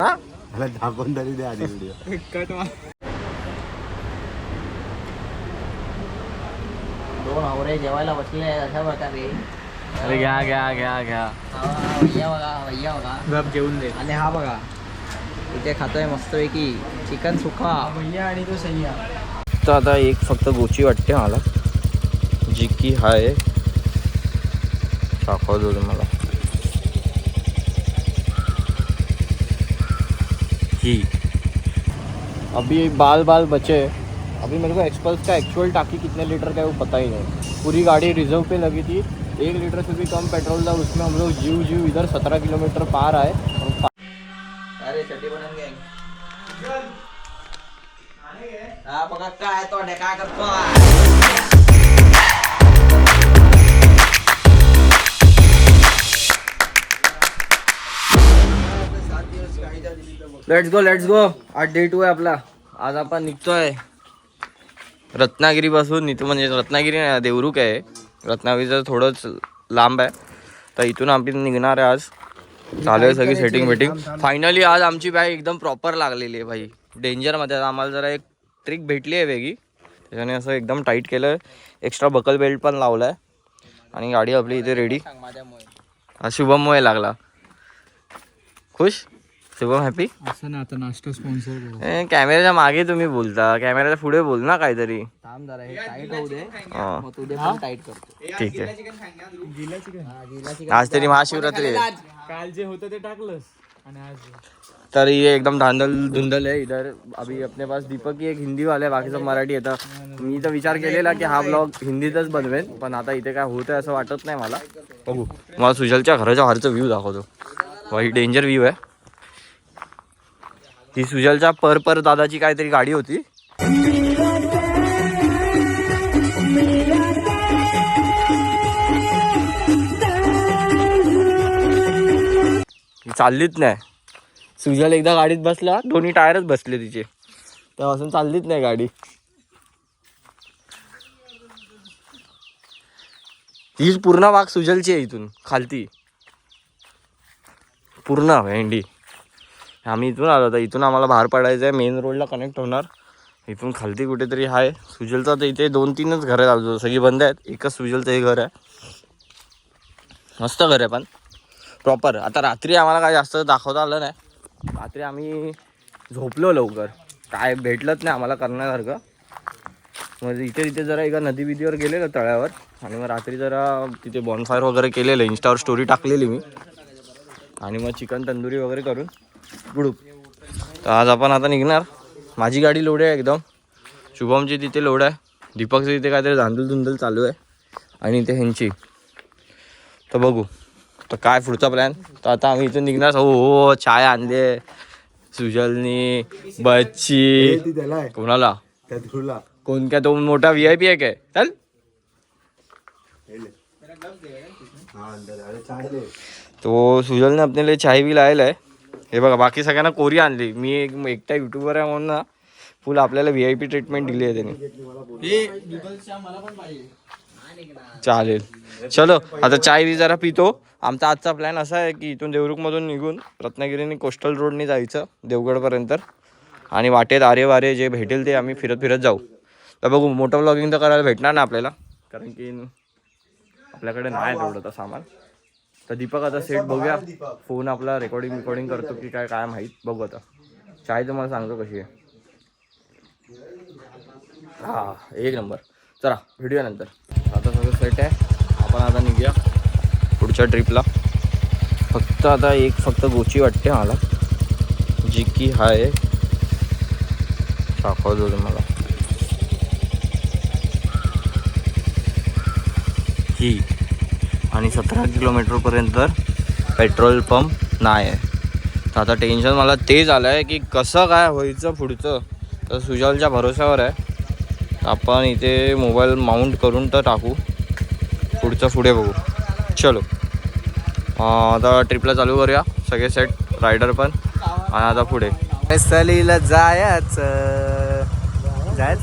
दाखवून तरी द्या आधी व्हिडिओ. दोन आवरे जेवायला बसले अशा प्रकारे. अरे घ्या घ्या घ्या घ्या. भैया बघा जेवून दे. आणि हा बघा इथे खातोय मस्तपैकी चिकन सुका भैया आणि तो सैया. तर आता एक फक्त गोची वाटते मला जी की हाय दाखवतो तुम्हाला. ही अभी बाल बचे. अभी मेरे को एक्सपल्स का एक्चुअल टाकी कितने लीटर का है वो पता ही नहीं. पूरी गाड़ी रिजर्व पे लगी थी. 1 लीटर से भी कम पेट्रोल था उसमें. हम लोग जीव इधर 17 किलोमीटर पार आए. अरे चड्डी बनन गँग हा बघा काय तो काय करतो. Let's go. आज डे 2 आहे आपला. आज आपण निघतोय रत्नागिरी पासून. इथं म्हणजे रत्नागिरी नाही देवरुख आहे. रत्नागिरीचं थोडंच लांब आहे. तर इथून आपण निघणार आहे आज. चालू आहे सगळी सेटिंग. फायनली आज आमची बाईक एकदम प्रॉपर लागलेली आहे भाई. डेंजरमध्ये आम्हाला जरा एक ट्रिक भेटली आहे वेगळी. त्याच्याने असं एकदम टाईट केलं आहे. एक्स्ट्रा बकल बेल्ट पण लावला आहे. आणि गाडी आपली इथे रेडी. हा शुभममुळे लागला. खुश शुभम हॅपी. असं ना आता नाश्ता स्पॉन्सर. कॅमेऱ्याच्या मागे तुम्ही बोलता. कॅमेऱ्याच्या पुढे बोल ना काहीतरी. टाईट होऊ दे. टाईट करतो. ठीक आहे. आज तरी महाशिवरात्री आहे. काल जे होतं ते टाकलंस आणि आज तर ये एकदम धुंदल है इधर. अभी अपने पास दीपक ही एक हिंदी वाला आहे. बाकीचं मराठी येतं. मी तर विचार केलेला की हा ब्लॉग हिंदीतच बनवेन. पण आता इथे काय होतं असं वाटत नाही मला. बघू मला सुजलच्या घराच्या बाहेरचा व्ह्यू दाखवतो. वाईट डेंजर व्ह्यू आहे. ही सुजलच्या पर दादाची काहीतरी गाडी होती. चाललीच नाही. सुजल एकदा गाडीत बसला दोन्ही टायरच बसले तिचे. तेव्हापासून चाललीच नाही गाडी. ही पूर्ण भाग सुजलची आहे. इथून खालती पूर्ण भेंडी. आम्ही इथून आलो. तर इथून आम्हाला बाहेर पडायचं आहे. मेन रोडला कनेक्ट होणार. इथून खालती कुठेतरी आहे सुजलचा. तर इथे 2-3च घरं आहे. सगळी बंद आहेत. एकच सुजलचं हे घर आहे. मस्त घर आहे पण प्रॉपर. आता रात्री आम्हाला काय जास्त दाखवता आलं नाही. रात्री आम्ही झोपलो लवकर. काय भेटलंच नाही आम्हाला करण्यासारखं. म्हणजे इथे जरा एका नदी बिदीवर गेलेलं तळ्यावर. आणि मग रात्री जरा तिथे बॉनफायर वगैरे केलेलं. इंस्टावर स्टोरी टाकलेली मी. आणि मग चिकन तंदुरी वगैरे करून गुडूप. तर आज आपण आता निघणार. माझी गाडी लोड आहे एकदम. शुभमची तिथे लोड आहे. दीपकचं तिथे काहीतरी धांदल चालू आहे. आणि इथे ह्यांची. तर बघू तर काय पुढचा प्लॅन. तर आता आम्ही इथून निघणार. हो चाय आणले सुजलनी बच्ची. कोणाला कोण काय तो मोठा VIP आहे काय. चल तो सुजलने आपल्याला लिए चाय भी लायला आहे. हे बघा बाकी सगळ्यांना कोरी आणली. मी एकटा युट्यूबर आहे म्हणून ना फुल आपल्याला VIP ट्रीटमेंट दिली आहे त्याने. चालेल चलो आता चाय बी जरा पितो. आमचा आजचा प्लॅन असा आहे की इथून देवरुखमधून निघून रत्नागिरीने कोस्टल रोडने जायचं देवगडपर्यंत. आणि वाटेत आरे जे भेटेल ते आम्ही फिरत जाऊ. तर बघू मोठं व्लॉगिंग तर करायला भेटणार ना आपल्याला. कारण की आपल्याकडे नाही तेवढं तर सामान. तर दीपक आता सेट बघूया. फोन आपला रेकॉर्डिंग करतो की काय माहीत. बघू आता. चाय तर मला सांगतो कशी आहे. हा एक नंबर. चला व्हिडिओ नंतर. आता सगळं सेट आहे. आपण आता निघूया पुढच्या ट्रिपला. फक्त आता फक्त गोची वाटते मला जी की हाय दाखवतो तुम्हाला. ही आणि 17 किलोमीटरपर्यंत पेट्रोल पंप नाही आहे. तर आता टेन्शन मला ते झालं आहे की कसं काय व्हायचं पुढचं. तर सुजलच्या भरोश्यावर आहे. आपण इथे मोबाईल माउंट करून तर टाकू. पुढचं पुढे बघू. चलो आता ट्रिपला चालू करूया. सगळे सेट रायडर पण. आणि आता पुढे सहलीला जायचं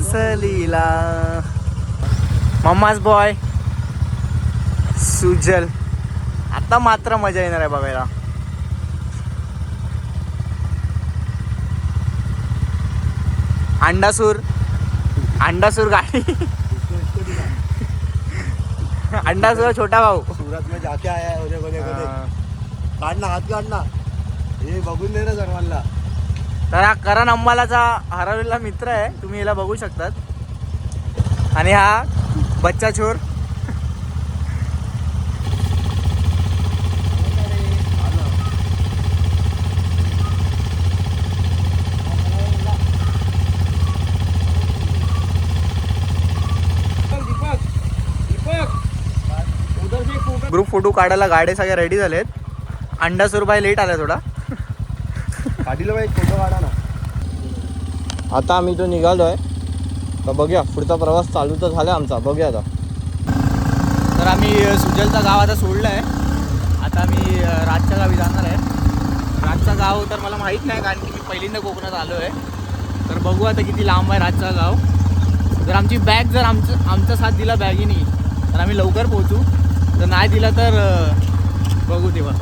सहलीला. मम्माच बॉय सुजल. आता मात्र मजा येणार आहे बघायला. अंडासूर गाडी अंडासूर छोटा भाऊ. सूरत में जाके आया है उद्या कधी काढना हात काढना हे बघून दे ना सर्वांना. तर हा करण अंबालाचा हरवलेला मित्र आहे, तुम्ही याला बघू शकतात. आणि हा बच्चा छोर. ग्रुप फोटो काढायला गाड्या सगळ्या रेडी झालेत. अंडासूर बाय लेट आला थोडा. काढीला बाई फोटो काढा ना. आता आम्ही तो निघालोय तर बघूया पुढचा प्रवास चालू तर झाला आमचा. बघूया आता. तर आम्ही सुजलचा गाव आता सोडलं आहे. आता आम्ही राजच्या गावी जाणार आहे. राजचं गाव तर मला माहीत नाही कारण की मी पहिल्यांदा कोकणात आलो आहे. तर बघू आता किती लांब आहे राजचं गाव. जर आमची बॅग जर आमचा साथ दिला बॅगीनी तर आम्ही लवकर पोहोचू. जर नाही दिला तर बघू तेव्हा.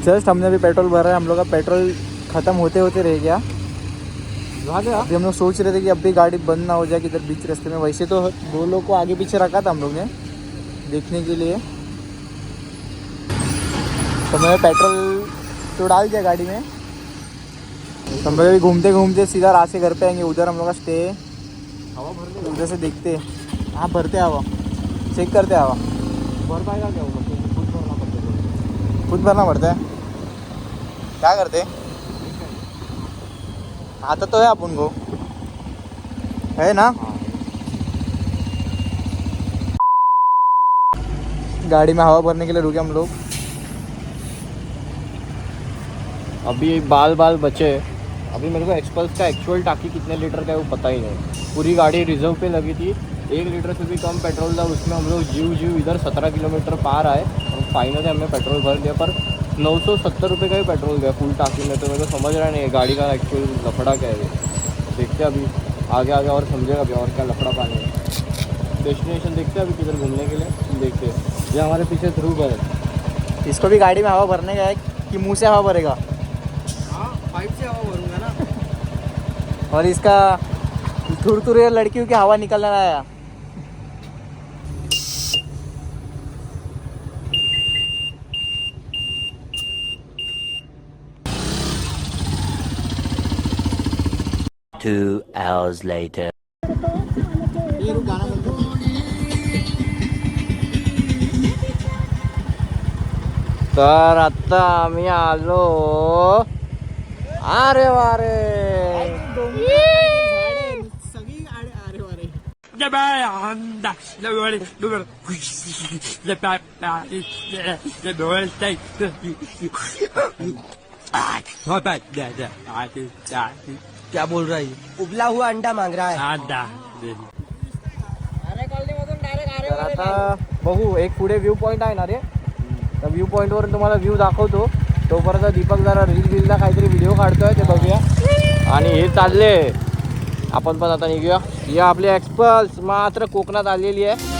जस्ट हमने भी पेट्रोल भरा है. हम लोग का पेट्रोल ख़त्म होते होते रह गया. अभी हम लोग सोच रहे थे कि अब भी गाड़ी बंद ना हो जाए किधर बीच रास्ते में. वैसे तो 2 लोग को आगे पीछे रखा था हम लोग ने देखने के लिए. तो मैंने पेट्रोल तो डाल दिया गाड़ी में. तो हम लोग अभी घूमते घूमते सीधा रात से घर पे आएंगे. उधर हम लोग का स्टे है. हवा भरने उधर से देखते. हाँ भरते हवा, चेक करते हवा. भर पाएगा क्या होगा. खुद भरना पड़ता है. खुद भरना पड़ता है. क्या करते आता तो है अपन को है ना. गाड़ी में हवा भरने के लिए रुके हम लोग. अभी बाल बचे. अभी मेरे को एक्सपल्स का एक्चुअल टाकी कितने लीटर का है वो पता ही नहीं. पूरी गाड़ी रिजर्व पे लगी थी. 1 लीटर से भी कम पेट्रोल था उसमें. हम लोग जीव इधर 17 किलोमीटर पार आए और फाइनली हमने पेट्रोल भर दिया. पर 970 रुपये का ही पेट्रोल गया फुल टाकी में. तो मेरे को समझ रहा नहीं है गाड़ी का एक्चुअल लफड़ा क्या है. देखते अभी आगे और समझेगा अभी और क्या लफड़ा पानी है. डेस्टिनेशन देखते अभी किधर घूमने के लिए. देखते ये हमारे पीछे ध्रुव है. इसको भी गाड़ी में हवा भरने का है कि मुँह से हवा भरेगा. हाँ पाइप से हवा भरूंगा ना. और इसका थुरथुरे लड़कियों की हवा निकलने आया. Two hours later. तर आता आम्ही आलो. अरे वारे क्या बोल रहा है. उबला हुआ अंडा मांग रहा है. तर आता बघू. एक पुढे व्ह्यू पॉईंट आहे ना रे. त्या व्ह्यू पॉईंटवरून तुम्हाला व्ह्यू दाखवतो. तोपर्यंत दीपक जरा रीलला काहीतरी व्हिडिओ काढतोय ते बघूया. आणि हे चालले आपण पण आता निघूया. या आपली एक्सपल्स मात्र कोकणात आलेली आहे.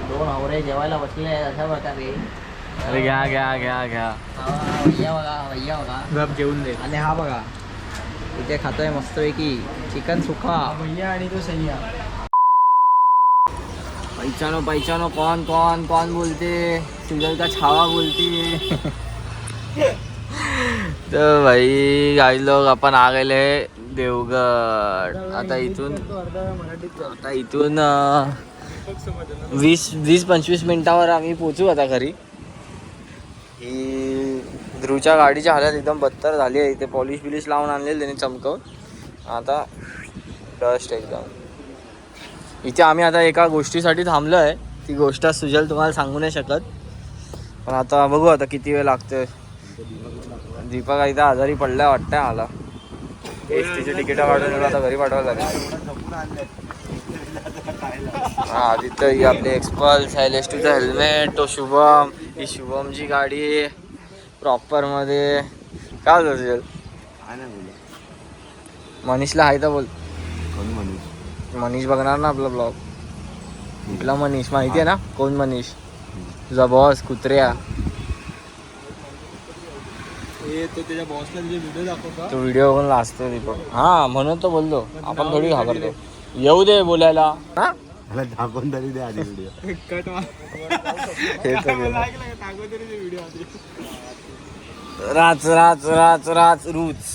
दोन आवरे जेवायला बसले आहेत अशा प्रकारे. अरे घ्या घ्या घ्या घ्या. भैया बघा गप जेवून दे. आणि हा बघा इथे खातोय मस्तपैकी चिकन सुखा. भैया आणि तो सैया. पैचानो कौन कौन कौन बोलते. सुजल का छावा बोलती. तर भाई गाई लोग आपण आ गेले देवगड. आता इथून 20-25 मिनिटावर आम्ही पोचू आता घरी. ही ध्रुवच्या गाडीची हालत एकदम बत्तर झाली आहे. इथे पॉलिश बिलिश लावून आणलेली त्याने चमकवून. आता डस्ट एकदम. इथे आम्ही आता एका गोष्टीसाठी थांबलो आहे. ती गोष्ट सुजल तुम्हाला सांगू नाही शकत. पण आता बघू आता किती वेळ लागतोय. दीपक इथं आजारी पडलाय वाटतंय मला. एसटीची तिकीटं काढून आता घरी पाठवायला लागेल. हा तिथं ही आपली एक्सपल्स LS2चं हेल्मेट. तो शुभम. ही शुभमची गाडी प्रॉपर मध्ये. काय बोलतो तुझ्या मनीषला आहे तर बोल. मनीष बघणार ना आपला ब्लॉग. कुठला मनीष माहिती आहे ना कोण मनीष. तुझा बॉस कुत्र्या. तो त्याच्या बॉसला व्हिडिओ दाखवतो. तो व्हिडिओ बघून लाजतो दीपक. हा म्हणून तो बोलतो. आपण थोडी घाबरतो. येऊ दे बोलायला. हा दाखवून तरी दे आधी व्हिडिओ. कट हे तर बोल. व्हिडिओ राच राच राच राच रूच.